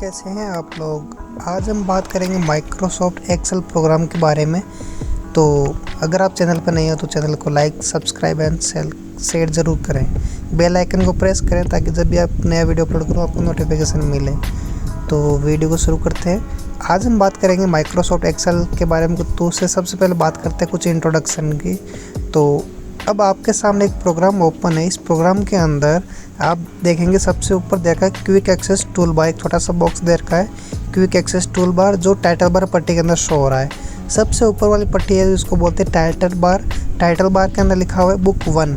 कैसे हैं आप लोग। आज हम बात करेंगे माइक्रोसॉफ्ट एक्सेल प्रोग्राम के बारे में। तो अगर आप चैनल पर नहीं हो तो चैनल को लाइक, सब्सक्राइब एंड शेयर ज़रूर करें। बेल आइकन को प्रेस करें ताकि जब भी आप नया वीडियो अपलोड करो आपको नोटिफिकेशन मिले। तो वीडियो को शुरू करते हैं। आज हम बात करेंगे माइक्रोसॉफ्ट एक्सेल के बारे में। तो उससे सबसे पहले बात करते हैं कुछ इंट्रोडक्शन की। तो अब आपके सामने एक प्रोग्राम ओपन है। इस प्रोग्राम के अंदर आप देखेंगे सबसे ऊपर दे रखा है क्विक एक्सेस टूल बार। एक छोटा सा बॉक्स दे रखा है क्विक एक्सेस टूल बार, जो टाइटल बार पट्टी के अंदर शो हो रहा है। सबसे ऊपर वाली पट्टी है जिसको बोलते हैं टाइटल बार। टाइटल बार के अंदर लिखा हुआ है बुक 1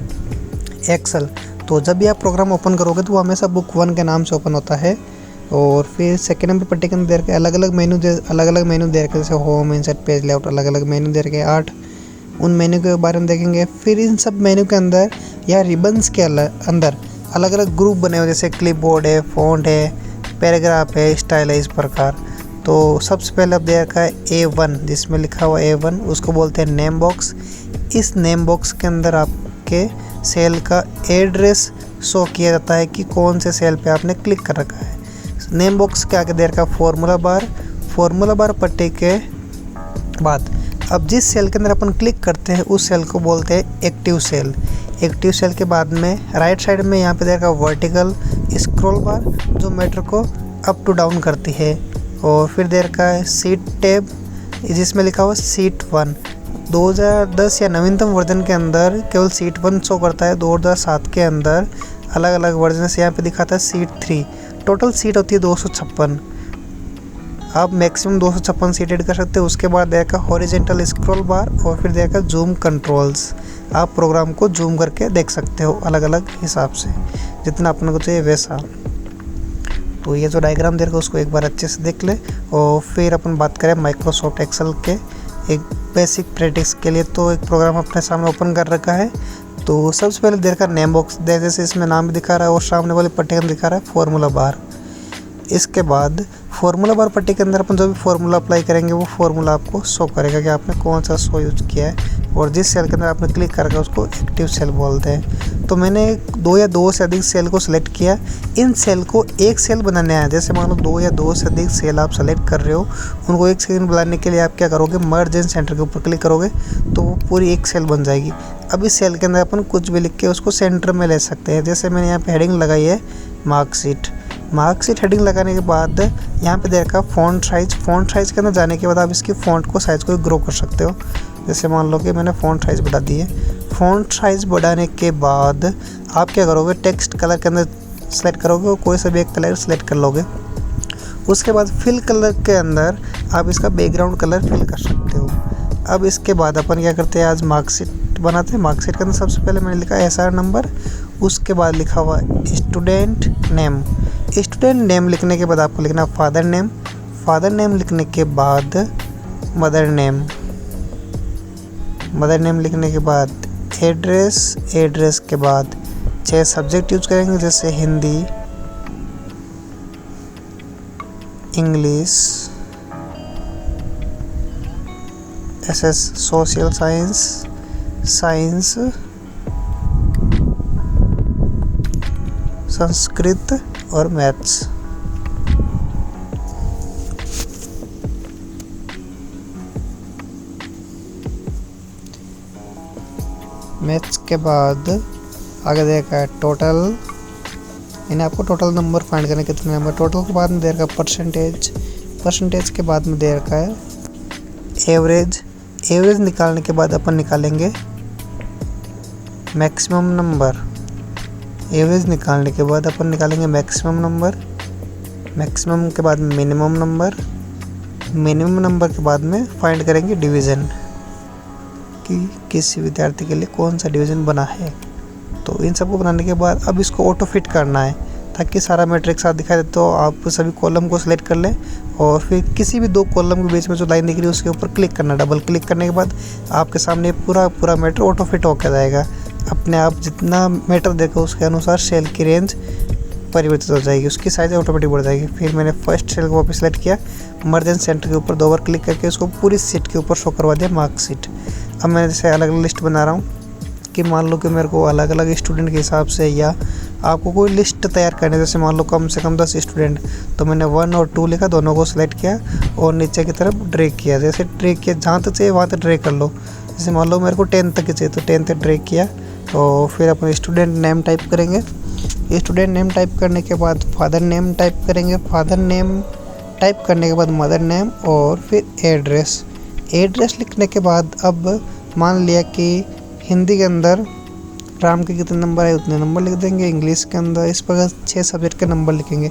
एक्सेल। तो जब भी आप प्रोग्राम ओपन करोगे तो वो हमेशा बुक 1 के नाम से ओपन होता है। और फिर सेकेंड नंबर पट्टी के अंदर दे रखे अलग अलग मेनू दे रखे, जैसे होम, इंसर्ट, पेज लेआउट, अलग अलग मेनू दे रखे 8। उन मेन्यू के बारे में देखेंगे। फिर इन सब मेन्यू के अंदर या रिबन्स के अंदर अलग अलग ग्रुप बने हुए, जैसे क्लिपबोर्ड है, फ़ॉन्ट है, पैराग्राफ है, स्टाइल है, इस प्रकार। तो सबसे पहले अब दे रखा है A1, जिसमें लिखा हुआ A1, उसको बोलते हैं नेम बॉक्स। इस नेम बॉक्स के अंदर आपके सेल का एड्रेस शो किया जाता है कि कौन से सेल पे आपने क्लिक कर रखा है। नेम बॉक्स के आगे दे रखा है फॉर्मूला बार। फॉर्मूला बार पट्टी के बाद अब जिस सेल के अंदर अपन क्लिक करते हैं उस सेल को बोलते हैं एक्टिव सेल। एक्टिव सेल के बाद में राइट साइड में यहाँ पे देखा वर्टिकल स्क्रॉल बार, जो मैटर को अप टू डाउन करती है। और फिर दे रखा है सीट टैब, जिसमें लिखा हुआ सीट 1। 2010 या नवीनतम वर्जन के अंदर केवल सीट 1 शो करता है। 2007 के अंदर अलग अलग वर्जन से यहाँ पे दिखाता है सीट 3। टोटल सीट होती है 256। आप मैक्सिमम 256 सीट ऐड कर सकते हो। उसके बाद देखा हॉरिजेंटल स्क्रॉल बार और फिर देखा जूम कंट्रोल्स। आप प्रोग्राम को जूम करके देख सकते हो अलग अलग हिसाब से, जितना अपने को चाहिए वैसा। तो ये जो डायग्राम दे रखा है उसको एक बार अच्छे से देख ले। और फिर अपन बात करें माइक्रोसॉफ्ट एक्सेल के एक बेसिक प्रैक्टिस के लिए। तो एक प्रोग्राम अपने सामने ओपन कर रखा है। तो सबसे पहले दे रखा नेम बॉक्स, जैसे इसमें नाम भी दिखा रहा है और सामने वाले पट्टी में दिखा रहा है फॉर्मूला बार। इसके बाद फॉर्मूला बार पट्टी के अंदर अपन जो भी फॉर्मूला अप्लाई करेंगे वो फॉर्मूला आपको शो करेगा कि आपने कौन सा शो यूज़ किया है। और जिस सेल के अंदर आपने क्लिक करके उसको एक्टिव सेल बोलते हैं। तो मैंने 2 या 2 से अधिक सेल को सिलेक्ट किया। इन सेल को एक सेल बनाने आया, जैसे मान लो 2 या 2 से अधिक सेल आप सेलेक्ट कर रहे हो, उनको एक सेल बनाने के लिए आप क्या करोगे, मर्ज एंड सेंटर के ऊपर क्लिक करोगे तो वो पूरी एक सेल बन जाएगी। अब इस सेल के अंदर अपन कुछ भी लिख के उसको सेंटर में ले सकते हैं। जैसे मैंने यहाँ पे हेडिंग लगाई है मार्कशीट। मार्कशीट हेडिंग लगाने के बाद यहाँ पे दे रखा फ़ॉन्ट साइज़। फ़ॉन्ट साइज़ के अंदर जाने के बाद आप इसकी फ़ॉन्ट को साइज़ को ग्रो कर सकते हो। जैसे मान लो कि मैंने फ़ॉन्ट साइज़ बढ़ा दी है। फ़ॉन्ट साइज़ बढ़ाने के बाद आप क्या करोगे, टेक्स्ट कलर के अंदर सेलेक्ट करोगे और कोई सा भी एक कलर सेलेक्ट कर लोगे। उसके बाद फिल कलर के अंदर आप इसका बैकग्राउंड कलर फिल कर सकते हो। अब इसके बाद अपन क्या करते हैं, आज मार्कशीट बनाते हैं। मार्कशीट के अंदर सबसे पहले मैंने लिखा SR नंबर, उसके बाद लिखा हुआ स्टूडेंट नेम। स्टूडेंट नेम लिखने के बाद आपको लिखना फादर नेम। फादर नेम लिखने के बाद मदर नेम। मदर नेम लिखने के बाद एड्रेस। एड्रेस के बाद 6 सब्जेक्ट यूज करेंगे, जैसे Hindi, English, SS social science, science, Sanskrit और मैथ्स। मैथ्स के बाद आगे देखा है टोटल। इन्हें आपको टोटल नंबर फाइंड करने कितने नंबर। टोटल के बाद में दे रखा है परसेंटेज। परसेंटेज के बाद में दे रखा है एवरेज। एवरेज निकालने के बाद अपन निकालेंगे मैक्सिमम नंबर। एवरेज निकालने के बाद अपन निकालेंगे मैक्सिमम नंबर। मैक्सिमम के बाद मिनिमम नंबर। मिनिमम नंबर के बाद में फाइंड करेंगे डिवीज़न, कि किसी विद्यार्थी के लिए कौन सा डिवीज़न बना है। तो इन सबको बनाने के बाद अब इसको ऑटो फिट करना है ताकि सारा मैट्रिक्स साथ दिखाई दे। तो आप सभी कॉलम को सिलेक्ट कर लें और फिर किसी भी 2 कॉलम के बीच में जो लाइन दिख रही है उसके ऊपर क्लिक करना। डबल क्लिक करने के बाद आपके सामने पूरा मैटर ऑटो फिट होकर जाएगा। अपने आप जितना मैटर देखो उसके अनुसार सेल की रेंज परिवर्तित हो जाएगी, उसकी साइज़ ऑटोमेटिक बढ़ जाएगी। फिर मैंने फर्स्ट सेल को वापस सेलेक्ट किया, मर्ज एंड सेंटर के ऊपर 2 बार क्लिक करके उसको पूरी सीट के ऊपर शो करवा दिया मार्कशीट। अब मैं जैसे अलग अलग लिस्ट बना रहा हूँ। कि मान लो कि मेरे को अलग अलग स्टूडेंट के हिसाब से या आपको कोई लिस्ट तैयार करनी है, जैसे मान लो कम से कम 10 स्टूडेंट, तो मैंने 1 और 2 लिखा, दोनों को सिलेक्ट किया और नीचे की तरफ ड्रैग किया। जैसे ड्रैग किया जहाँ तक चाहिए वहाँ तक ड्रैग कर लो। जैसे मान लो मेरे को 10 तक चाहिए तो 10 तक ड्रैग किया। तो फिर अपन स्टूडेंट नेम टाइप करेंगे। स्टूडेंट नेम टाइप करने के बाद फादर नेम टाइप करेंगे। फादर नेम टाइप करने के बाद मदर नेम और फिर एड्रेस। एड्रेस लिखने के बाद अब मान लिया कि हिंदी के अंदर राम के कितने नंबर है उतने नंबर लिख देंगे। इंग्लिश के अंदर इस प्रकार 6 सब्जेक्ट के नंबर लिखेंगे।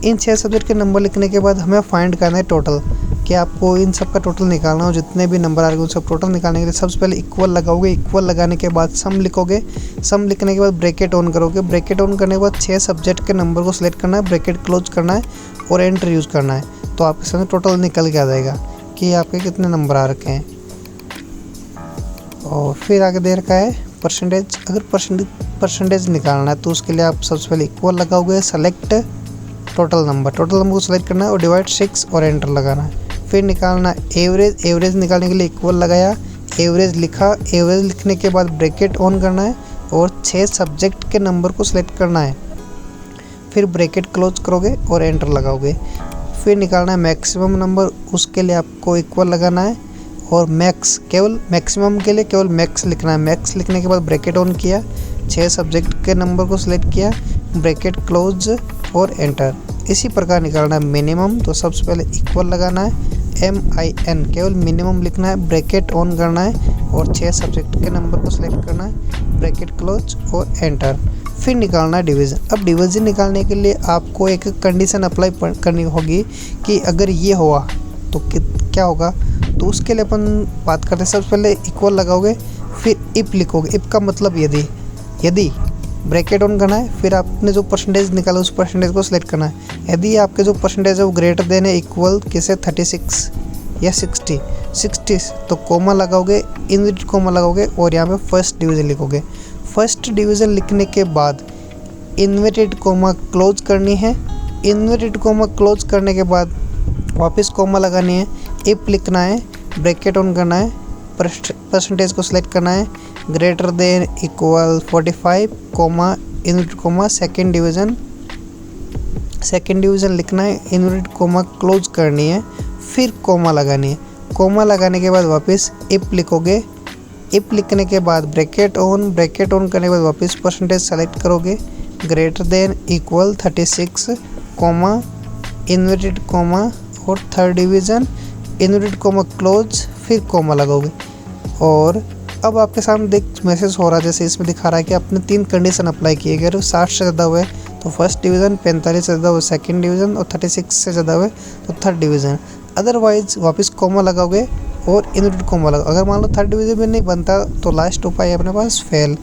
इन 6 सब्जेक्ट के नंबर लिखने के बाद हमें फाइंड करना है टोटल, कि आपको इन सब का टोटल निकालना हो। जितने भी नंबर आ रहे हैं उन सब टोटल निकालने के लिए सबसे पहले इक्वल लगाओगे। इक्वल लगाने के बाद सम लिखोगे। सम लिखने के बाद ब्रैकेट ऑन करोगे। ब्रैकेट ऑन करने के बाद 6 सब्जेक्ट के नंबर को सिलेक्ट करना है, ब्रैकेट क्लोज करना है और एंटर यूज़ करना है। तो आपके सामने टोटल निकल के आ जाएगा कि आपके कितने नंबर आ रखे हैं। और फिर आगे दे रखा है परसेंटेज। अगर परसेंटेज निकालना है तो उसके लिए आप सबसे पहले इक्वल लगाओगे, सेलेक्ट टोटल नंबर को सिलेक्ट करना है और डिवाइड 6 और एंटर लगाना है। फिर निकालना एवरेज। एवरेज निकालने के लिए इक्वल लगाया, एवरेज लिखा। एवरेज लिखने के बाद ब्रैकेट ऑन करना है और 6 सब्जेक्ट के नंबर को सिलेक्ट करना है। फिर ब्रैकेट क्लोज करोगे और एंटर लगाओगे। फिर निकालना है मैक्सिमम नंबर, उसके लिए आपको इक्वल लगाना है और मैक्स, केवल मैक्सिमम के लिए केवल मैक्स लिखना है। मैक्स लिखने के बाद ब्रैकेट ऑन किया, 6 सब्जेक्ट के नंबर को सिलेक्ट किया, ब्रैकेट क्लोज और एंटर। इसी प्रकार निकालना है मिनिमम। तो सबसे पहले इक्वल लगाना है, MIN, केवल मिनिमम लिखना है, ब्रैकेट ऑन करना है और 6 सब्जेक्ट के नंबर को सिलेक्ट करना है, ब्रैकेट क्लोज और एंटर। फिर निकालना है डिवीज़न। अब डिवीज़न निकालने के लिए आपको एक कंडीशन अप्लाई करनी होगी कि अगर ये हुआ तो क्या होगा। तो उसके लिए अपन बात करते हैं। सबसे पहले इक्वल लगाओगे, फिर इफ लिखोगे। इफ का मतलब यदि ब्रैकेट ऑन करना है, फिर आपने जो परसेंटेज निकाला उस परसेंटेज को सिलेक्ट करना है। यदि आपके जो परसेंटेज है वो ग्रेटर देन है इक्वल किसे 36 या 60 तो कोमा लगाओगे, इनवर्टेड कोमा लगाओगे और यहाँ पे फर्स्ट डिवीज़न लिखोगे। फर्स्ट डिवीज़न लिखने के बाद इनवर्टेड कोमा क्लोज करनी है। इनवर्टेड कोमा क्लोज करने के बाद वापस कोमा लगानी है, इफ लिखना है, ब्रैकेट ऑन करना है, परसेंटेज को सिलेक्ट करना है, greater than equal 45 comma inverted comma second division लिखना है, इनवर्टेड कोमा क्लोज करनी है, फिर कोमा लगानी है। कोमा लगाने के बाद वापस इफ लिखोगे। इफ लिखने के बाद ब्रैकेट ऑन करने के बाद वापस परसेंटेज सेलेक्ट करोगे, greater than equal 36 comma inverted comma और third division inverted comma close, फिर कोमा लगाओगे। और अब आपके सामने एक मैसेज हो रहा है, जैसे इसमें दिखा रहा है कि आपने 3 कंडीशन अप्लाई किए। अगर 60 से ज़्यादा हुए तो फर्स्ट डिवीज़न, 45 से ज़्यादा हुए सेकंड डिवीज़न और 36 से ज़्यादा हुए तो थर्ड डिवीज़न। अदरवाइज वापस कोमा लगाओगे और इनवर्टेड कोमा लगाओ। अगर मान लो थर्ड डिवीज़न में नहीं बनता तो लास्ट उपाय है अपने पास फेल।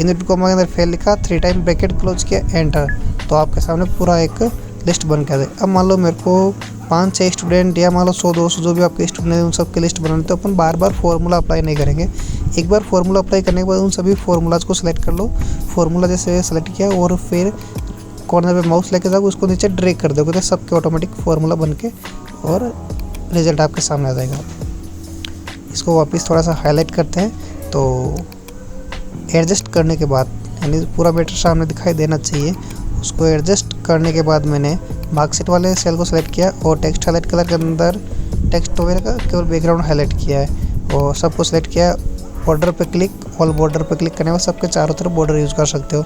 इनवर्टेड कोमा के अंदर फेल लिखा, 3 टाइम ब्रैकेट क्लोज किया, एंटर। तो आपके सामने पूरा एक लिस्ट बन के आ जाए। अब मान लो मेरे को 5-6 स्टूडेंट या मान लो 100-200 जो भी आपके स्टूडेंट हैं उन सब की लिस्ट बनानी, तो अपन बार बार फार्मूला अप्लाई नहीं करेंगे। एक बार फार्मूला अप्लाई करने के बाद उन सभी फार्मूलाज को सिलेक्ट कर लो। फार्मूला जैसे सेलेक्ट किया और फिर कॉर्नर पे माउस लेके जाओ, उसको नीचे ड्रैग कर दोगे तो सबके ऑटोमेटिक फार्मूला बन के और रिजल्ट आपके सामने आ जाएगा। इसको वापस थोड़ा सा हाईलाइट करते हैं। तो एडजस्ट करने के बाद, यानी पूरा मैटर सामने दिखाई देना चाहिए, उसको एडजस्ट करने के बाद मैंने मार्कशीट वाले सेल को सिलेक्ट किया और टेक्स्ट हाईलाइट कलर के अंदर टेक्स्ट वगैरह का केवल बैकग्राउंड हाईलाइट किया है और सबको सिलेक्ट किया। बॉर्डर पे क्लिक, ऑल बॉर्डर पे क्लिक करने के बाद सबके चारों तरफ बॉर्डर यूज़ कर सकते हो।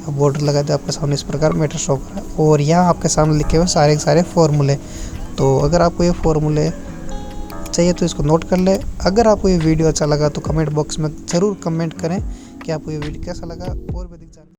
बॉर्डर लगा दे आपके सामने, इस प्रकार मैटर शो कर रहा है। और यहाँ आपके सामने लिखे हुए सारे के सारे फॉर्मूले। तो अगर आपको ये फॉर्मूले चाहिए तो इसको नोट कर ले। अगर आपको ये वीडियो अच्छा लगा तो कमेंट बॉक्स में ज़रूर कमेंट करें कि आपको ये वीडियो कैसा लगा। और भी